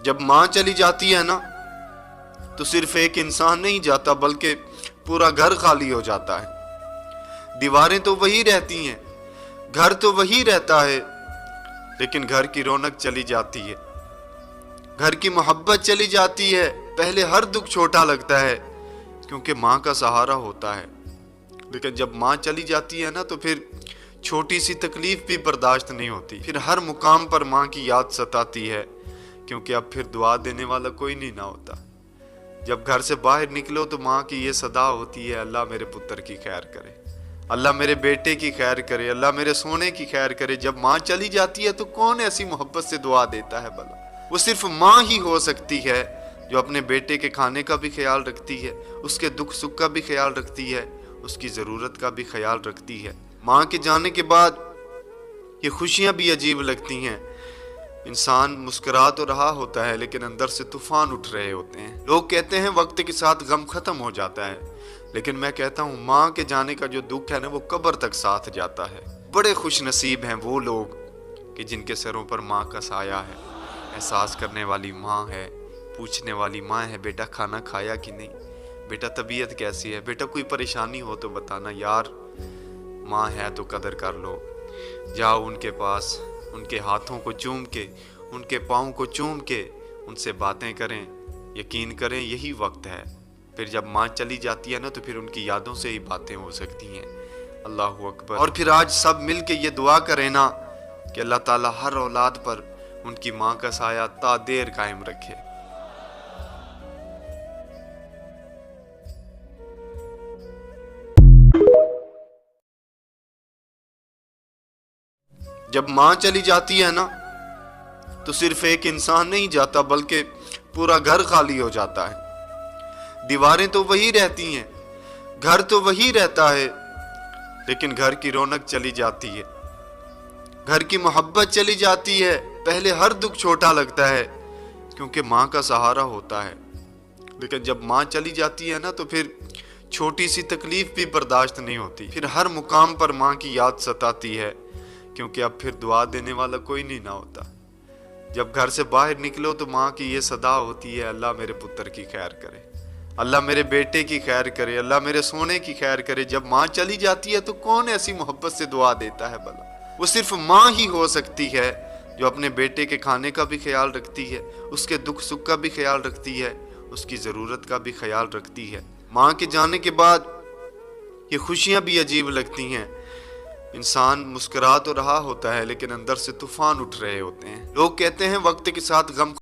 جب ماں چلی جاتی ہے نا تو صرف ایک انسان نہیں جاتا بلکہ پورا گھر خالی ہو جاتا ہے۔ دیواریں تو وہی رہتی ہیں، گھر تو وہی رہتا ہے، لیکن گھر کی رونق چلی جاتی ہے، گھر کی محبت چلی جاتی ہے۔ پہلے ہر دکھ چھوٹا لگتا ہے کیونکہ ماں کا سہارا ہوتا ہے، لیکن جب ماں چلی جاتی ہے نا تو پھر چھوٹی سی تکلیف بھی برداشت نہیں ہوتی، پھر ہر مقام پر ماں کی یاد ستاتی ہے کیونکہ اب پھر دعا دینے والا کوئی نہیں نہ ہوتا۔ جب گھر سے باہر نکلو تو ماں کی یہ صدا ہوتی ہے، اللہ میرے پتر کی خیر کرے، اللہ میرے بیٹے کی خیر کرے، اللہ میرے سونے کی خیر کرے۔ جب ماں چلی جاتی ہے تو کون ایسی محبت سے دعا دیتا ہے بھلا؟ وہ صرف ماں ہی ہو سکتی ہے جو اپنے بیٹے کے کھانے کا بھی خیال رکھتی ہے، اس کے دکھ سکھ کا بھی خیال رکھتی ہے، اس کی ضرورت کا بھی خیال رکھتی ہے۔ ماں کے جانے کے بعد یہ خوشیاں بھی عجیب لگتی ہیں۔ انسان مسکرا تو رہا ہوتا ہے لیکن اندر سے طوفان اٹھ رہے ہوتے ہیں۔ لوگ کہتے ہیں وقت کے ساتھ غم ختم ہو جاتا ہے، لیکن میں کہتا ہوں ماں کے جانے کا جو دکھ ہے نا وہ قبر تک ساتھ جاتا ہے۔ بڑے خوش نصیب ہیں وہ لوگ کہ جن کے سروں پر ماں کا سایہ ہے، احساس کرنے والی ماں ہے، پوچھنے والی ماں ہے، بیٹا کھانا کھایا کہ نہیں، بیٹا طبیعت کیسی ہے، بیٹا کوئی پریشانی ہو تو بتانا یار، ماں ہے تو قدر کر لو۔ جاؤ ان کے پاس، ان کے ہاتھوں کو چوم کے، ان کے پاؤں کو چوم کے ان سے باتیں کریں، یقین کریں یہی وقت ہے۔ پھر جب ماں چلی جاتی ہے نا تو پھر ان کی یادوں سے ہی باتیں ہو سکتی ہیں۔ اللہ اکبر۔ اور پھر آج سب مل کے یہ دعا کریں نا کہ اللہ تعالیٰ ہر اولاد پر ان کی ماں کا سایہ تا دیر قائم رکھے۔ جب ماں چلی جاتی ہے نا تو صرف ایک انسان نہیں جاتا بلکہ پورا گھر خالی ہو جاتا ہے۔ دیواریں تو وہی رہتی ہیں، گھر تو وہی رہتا ہے، لیکن گھر کی رونق چلی جاتی ہے، گھر کی محبت چلی جاتی ہے۔ پہلے ہر دکھ چھوٹا لگتا ہے کیونکہ ماں کا سہارا ہوتا ہے، لیکن جب ماں چلی جاتی ہے نا تو پھر چھوٹی سی تکلیف بھی برداشت نہیں ہوتی، پھر ہر مقام پر ماں کی یاد ستاتی ہے کیونکہ اب پھر دعا دینے والا کوئی نہیں نہ ہوتا۔ جب گھر سے باہر نکلو تو ماں کی یہ صدا ہوتی ہے، اللہ میرے پتر کی خیر کرے، اللہ میرے بیٹے کی خیر کرے، اللہ میرے سونے کی خیر کرے۔ جب ماں چلی جاتی ہے تو کون ایسی محبت سے دعا دیتا ہے بھلا؟ وہ صرف ماں ہی ہو سکتی ہے جو اپنے بیٹے کے کھانے کا بھی خیال رکھتی ہے، اس کے دکھ سکھ کا بھی خیال رکھتی ہے، اس کی ضرورت کا بھی خیال رکھتی ہے۔ ماں کے جانے کے بعد یہ خوشیاں بھی عجیب لگتی ہیں۔ انسان مسکرا تو رہا ہوتا ہے لیکن اندر سے طوفان اٹھ رہے ہوتے ہیں۔ لوگ کہتے ہیں وقت کے ساتھ غم